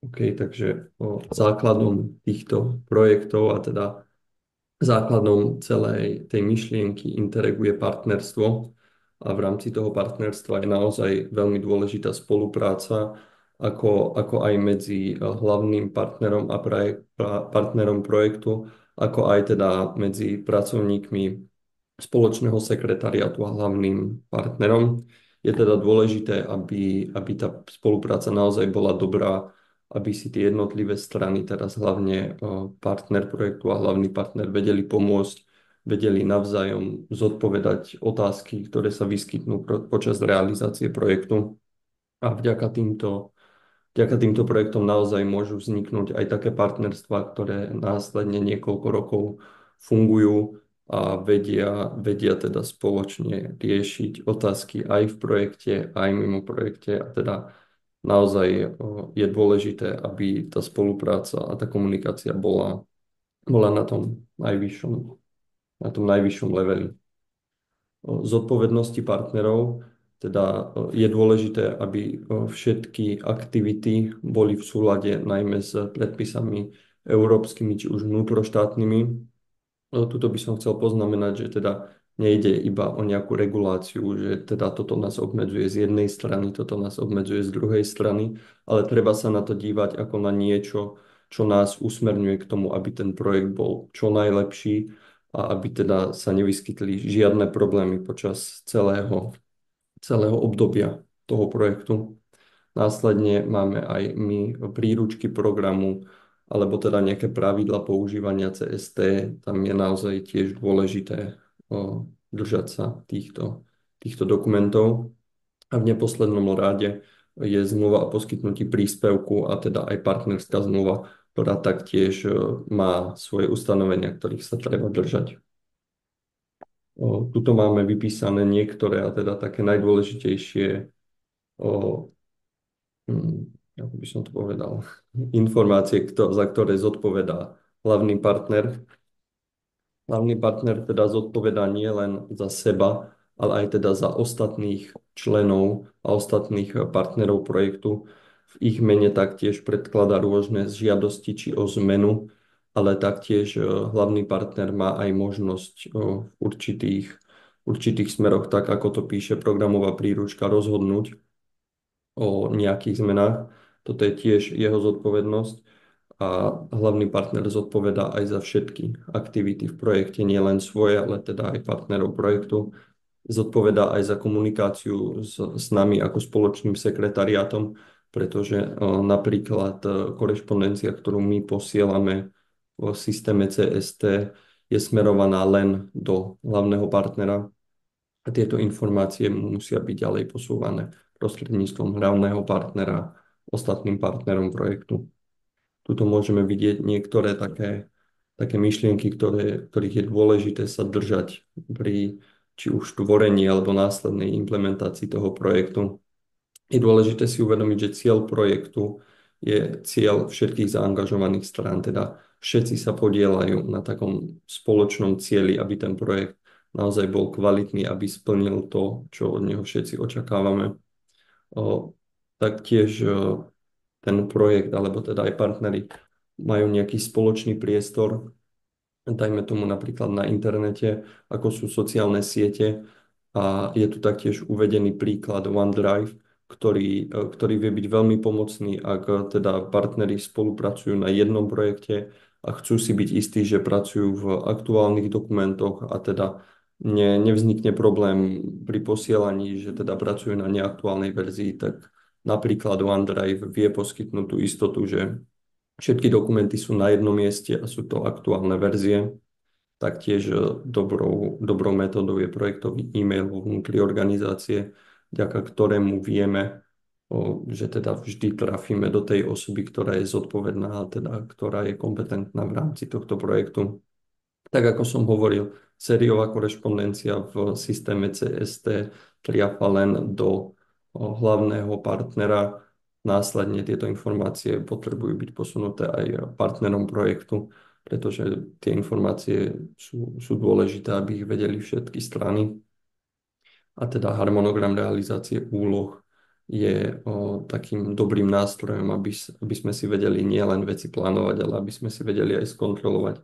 OK, takže základom týchto projektov a teda základom celej tej myšlienky Interregu je partnerstvo a v rámci toho partnerstva je naozaj veľmi dôležitá spolupráca, ako aj medzi hlavným partnerom a partnerom projektu, ako aj teda medzi pracovníkmi spoločného sekretariátu a hlavným partnerom. Je teda dôležité, aby tá spolupráca naozaj bola dobrá, aby si tie jednotlivé strany, teraz hlavne partner projektu a hlavný partner, vedeli pomôcť, vedeli navzájom zodpovedať otázky, ktoré sa vyskytnú počas realizácie projektu. A vďaka týmto projektom naozaj môžu vzniknúť aj také partnerstvá, ktoré následne niekoľko rokov fungujú a vedia teda spoločne riešiť otázky aj v projekte, aj mimo projekte. A teda naozaj je dôležité, aby tá spolupráca a tá komunikácia bola na tom najvyššom leveli zodpovednosti partnerov. Teda je dôležité, aby všetky aktivity boli v súlade najmä s predpisami európskymi či už vnútroštátnymi. Tuto by som chcel poznamenať, že teda nejde iba o nejakú reguláciu, že teda toto nás obmedzuje z jednej strany, toto nás obmedzuje z druhej strany, ale treba sa na to dívať ako na niečo, čo nás usmerňuje k tomu, aby ten projekt bol čo najlepší a aby teda sa nevyskytli žiadne problémy počas celého obdobia toho projektu. Následne máme aj my príručky programu, alebo teda nejaké pravidla používania CST. Tam je naozaj tiež dôležité držať sa týchto dokumentov. A v neposlednom rade je zmluva o poskytnutí príspevku a teda aj partnerská zmluva, ktorá taktiež má svoje ustanovenia, ktorých sa treba držať. Tuto máme vypísané niektoré a teda také najdôležitejšie, ako by som to povedal, informácie, za ktoré zodpovedá hlavný partner. Hlavný partner teda zodpovedá nie len za seba, ale aj teda za ostatných členov a ostatných partnerov projektu. V ich mene taktiež predkladá rôzne žiadosti či o zmenu, ale taktiež hlavný partner má aj možnosť v určitých smeroch, tak ako to píše programová príručka, rozhodnúť o nejakých zmenách. Toto je tiež jeho zodpovednosť a hlavný partner zodpovedá aj za všetky aktivity v projekte, nie len svoje, ale teda aj partnerov projektu. Zodpovedá aj za komunikáciu s nami ako spoločným sekretariátom, pretože napríklad korešpondencia, ktorú my posielame v systéme CST, je smerovaná len do hlavného partnera a tieto informácie musia byť ďalej posúvané prostredníctvom hlavného partnera ostatným partnerom projektu. Tuto môžeme vidieť niektoré také myšlienky, ktorých je dôležité sa držať pri či už tvorení alebo následnej implementácii toho projektu. Je dôležité si uvedomiť, že cieľ projektu je cieľ všetkých zaangažovaných strán, teda všetci sa podieľajú na takom spoločnom cieli, aby ten projekt naozaj bol kvalitný, aby splnil to, čo od neho všetci očakávame. Taktiež ten projekt, alebo teda aj partneri majú nejaký spoločný priestor, dajme tomu napríklad na internete, ako sú sociálne siete. A je tu taktiež uvedený príklad OneDrive, ktorý vie byť veľmi pomocný, ak teda partneri spolupracujú na jednom projekte a chcú si byť istí, že pracujú v aktuálnych dokumentoch a teda nevznikne problém pri posielaní, že teda pracujú na neaktuálnej verzii, tak napríklad OneDrive vie poskytnúť tú istotu, že všetky dokumenty sú na jednom mieste a sú to aktuálne verzie. Taktiež dobrou metódou je projektový e-mail vo vnútri organizácie, vďaka ktorému vieme, že teda vždy trafíme do tej osoby, ktorá je zodpovedná a teda ktorá je kompetentná v rámci tohto projektu. Tak ako som hovoril, sériová korešpondencia v systéme CST triafa len do hlavného partnera. Následne tieto informácie potrebujú byť posunuté aj partnerom projektu, pretože tie informácie sú dôležité, aby ich vedeli všetky strany. A teda harmonogram realizácie úloh je takým dobrým nástrojom, aby sme si vedeli nielen veci plánovať, ale aby sme si vedeli aj skontrolovať,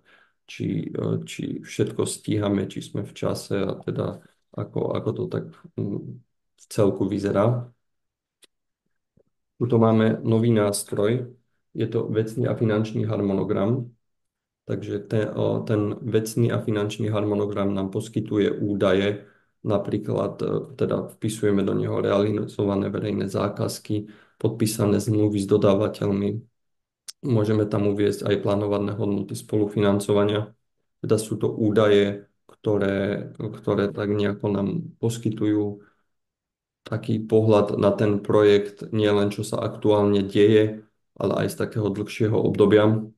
či všetko stíhame, či sme v čase a teda ako to tak v celku vyzerá. Tuto máme nový nástroj, je to vecný a finančný harmonogram. Takže ten vecný a finančný harmonogram nám poskytuje údaje, napríklad teda vpisujeme do neho realizované verejné zákazky, podpísané zmluvy s dodávateľmi. Môžeme tam uviesť aj plánované hodnoty spolufinancovania. Teda sú to údaje, ktoré tak nejako nám poskytujú taký pohľad na ten projekt, nie len čo sa aktuálne deje, ale aj z takého dlhšieho obdobia.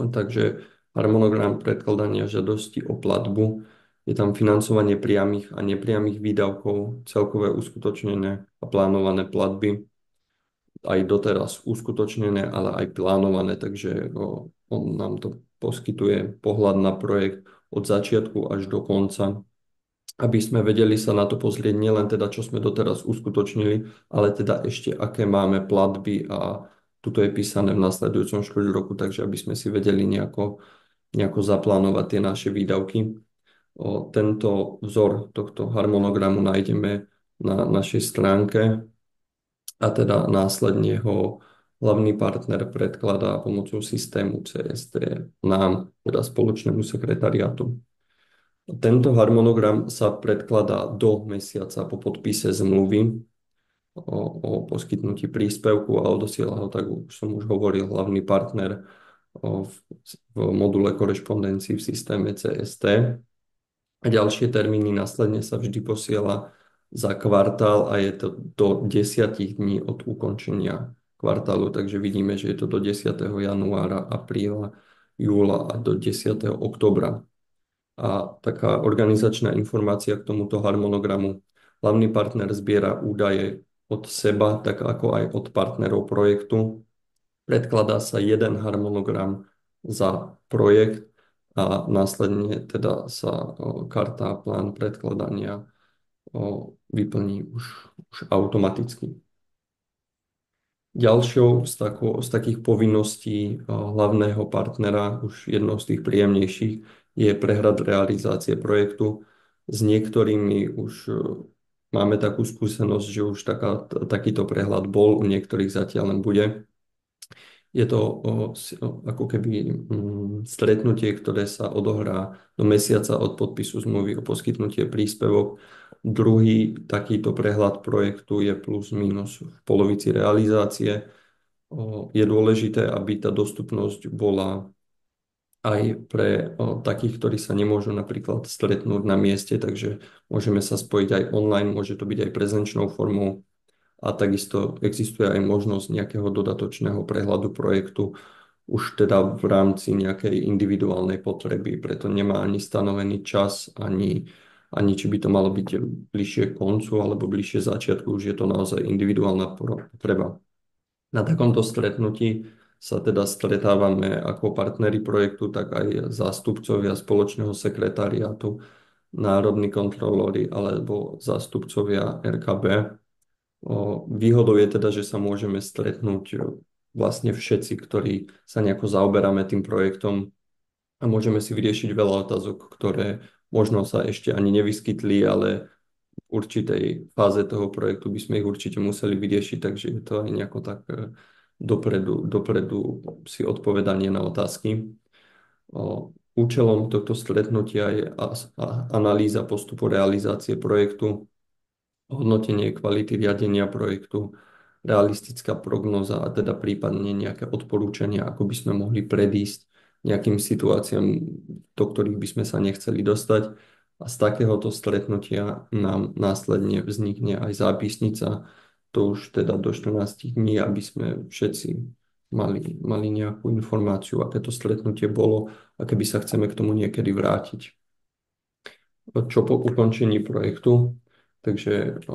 Takže harmonogram predkladania žiadosti o platbu, je tam financovanie priamých a nepriamých výdavkov, celkové uskutočnené a plánované platby, aj doteraz uskutočnené, ale aj plánované, takže on nám to poskytuje pohľad na projekt od začiatku až do konca, aby sme vedeli sa na to pozrieť nielen teda, čo sme doteraz uskutočnili, ale teda ešte aké máme platby a tuto je písané v nasledujúcom štvrť roku, takže aby sme si vedeli nejako zaplánovať tie naše výdavky. Tento vzor tohto harmonogramu nájdeme na našej stránke a teda následne ho hlavný partner predkladá pomocou systému CST nám, teda spoločnému sekretariátu. Tento harmonogram sa predkladá do mesiaca po podpise zmluvy o poskytnutí príspevku a odosiela ho, tak som už hovoril, hlavný partner v module korešpondencií v systéme CST. A ďalšie termíny následne sa vždy posiela za kvartál a je to do 10 dní od ukončenia kvartálu. Takže vidíme, že je to do 10. januára, apríla, júla a do 10. oktobra. A taká organizačná informácia k tomuto harmonogramu. Hlavný partner zbiera údaje od seba, tak ako aj od partnerov projektu. Predkladá sa jeden harmonogram za projekt a následne teda sa karta a plán predkladania vyplní už automaticky. Ďalšou z takých povinností hlavného partnera, už jednou z tých príjemnejších, je prehľad realizácie projektu. S niektorými už máme takú skúsenosť, že už takýto prehľad bol, u niektorých zatiaľ len bude. Je to ako keby stretnutie, ktoré sa odohrá do mesiaca od podpisu zmluvy o poskytnutie príspevok. Druhý takýto prehľad projektu je plus minus v polovici realizácie. Je dôležité, aby tá dostupnosť bola aj pre takých, ktorí sa nemôžu napríklad stretnúť na mieste, takže môžeme sa spojiť aj online, môže to byť aj prezenčnou formou. A takisto existuje aj možnosť nejakého dodatočného prehľadu projektu už teda v rámci nejakej individuálnej potreby. Preto nemá ani stanovený čas, ani či by to malo byť bližšie koncu alebo bližšie začiatku. Už je to naozaj individuálna potreba. Na takomto stretnutí sa teda stretávame ako partneri projektu, tak aj zástupcovia spoločného sekretariátu, národní kontrolóri alebo zástupcovia RKB. Výhodou je teda, že sa môžeme stretnúť vlastne všetci, ktorí sa nejako zaoberáme tým projektom a môžeme si vyriešiť veľa otázok, ktoré možno sa ešte ani nevyskytli, ale v určitej fáze toho projektu by sme ich určite museli vyriešiť, takže je to aj nejako tak dopredu si odpovedanie na otázky. Účelom tohto stretnutia je analýza postupu realizácie projektu, hodnotenie kvality riadenia projektu, realistická prognóza a teda prípadne nejaké odporúčania, ako by sme mohli predísť nejakým situáciám, do ktorých by sme sa nechceli dostať. A z takéhoto stretnutia nám následne vznikne aj zápisnica, to už teda do 14 dní, aby sme všetci mali nejakú informáciu, aké to stretnutie bolo a keby sa chceme k tomu niekedy vrátiť. Čo po ukončení projektu? Takže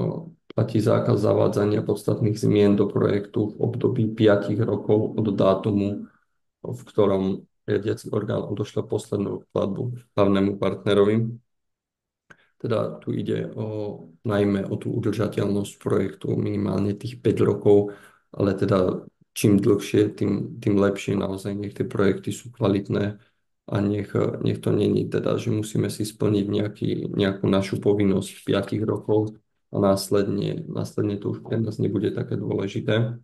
platí zákaz zavádzania podstatných zmien do projektu v období 5 rokov od dátumu, v ktorom riadiaci orgán odošle poslednú platbu hlavnému partnerovi. Teda tu ide najmä o tú udržateľnosť projektu, minimálne tých 5 rokov, ale teda čím dlhšie, tým lepšie naozaj, nech tie projekty sú kvalitné a nech to není teda, že musíme si splniť nejakú našu povinnosť v 5 rokov a následne to už pre nás nebude také dôležité.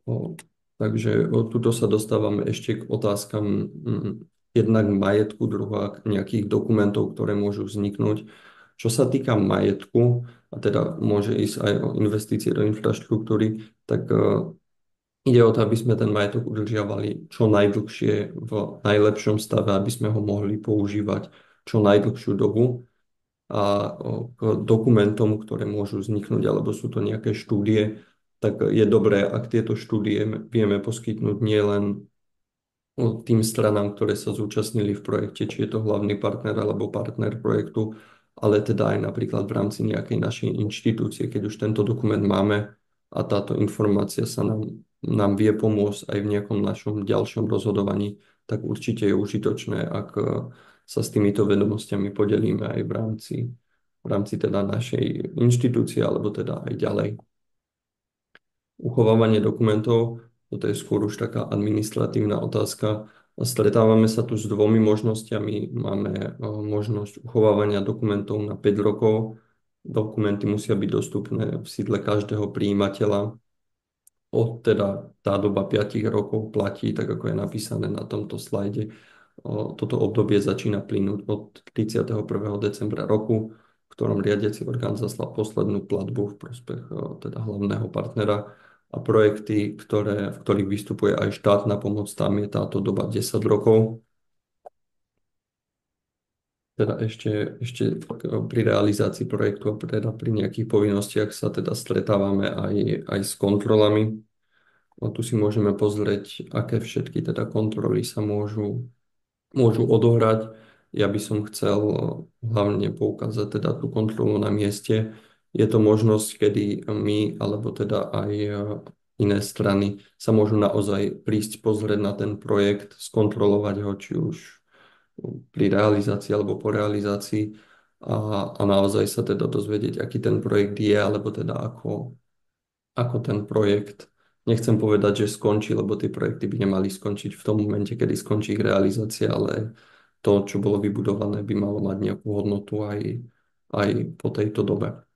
O, takže tuto sa dostávame ešte k otázkam jednak majetku, druhá nejakých dokumentov, ktoré môžu vzniknúť. Čo sa týka majetku, a teda môže ísť aj o investície do infraštruktúry, tak ide o to, aby sme ten majetok udržiavali čo najdlhšie v najlepšom stave, aby sme ho mohli používať čo najdlhšiu dobu a k dokumentom, ktoré môžu vzniknúť, alebo sú to nejaké štúdie, tak je dobré, ak tieto štúdie vieme poskytnúť nielen tým stranám, ktoré sa zúčastnili v projekte, či je to hlavný partner alebo partner projektu, ale teda aj napríklad v rámci nejakej našej inštitúcie, keď už tento dokument máme a táto informácia sa nám vie pomôcť aj v nejakom našom ďalšom rozhodovaní, tak určite je užitočné, ak sa s týmito vedomosťami podelíme aj v rámci teda našej inštitúcie alebo teda aj ďalej. Uchovávanie dokumentov, toto je skôr už taká administratívna otázka. Stretávame sa tu s dvomi možnosťami. Máme možnosť uchovávania dokumentov na 5 rokov. Dokumenty musia byť dostupné v sídle každého prijímateľa. Teda tá doba 5 rokov platí, tak ako je napísané na tomto slajde. Toto obdobie začína plynúť od 31. decembra roku, v ktorom riadiaci orgán zaslal poslednú platbu v prospech teda hlavného partnera a projekty, v ktorých vystupuje aj štátna pomoc, tam je táto doba 10 rokov. Teda ešte pri realizácii projektu a teda pri nejakých povinnostiach sa teda stretávame aj s kontrolami. Tu si môžeme pozrieť, aké všetky teda kontroly sa môžu odohrať. Ja by som chcel hlavne poukázať teda tú kontrolu na mieste. Je to možnosť, kedy my, alebo teda aj iné strany sa môžu naozaj prísť pozrieť na ten projekt, skontrolovať ho, či už pri realizácii alebo po realizácii a naozaj sa teda dozvedieť, aký ten projekt je, alebo teda ako ten projekt, nechcem povedať, že skončí, lebo tie projekty by nemali skončiť v tom momente, kedy skončí ich realizácia, ale to, čo bolo vybudované, by malo mať nejakú hodnotu aj po tejto dobe.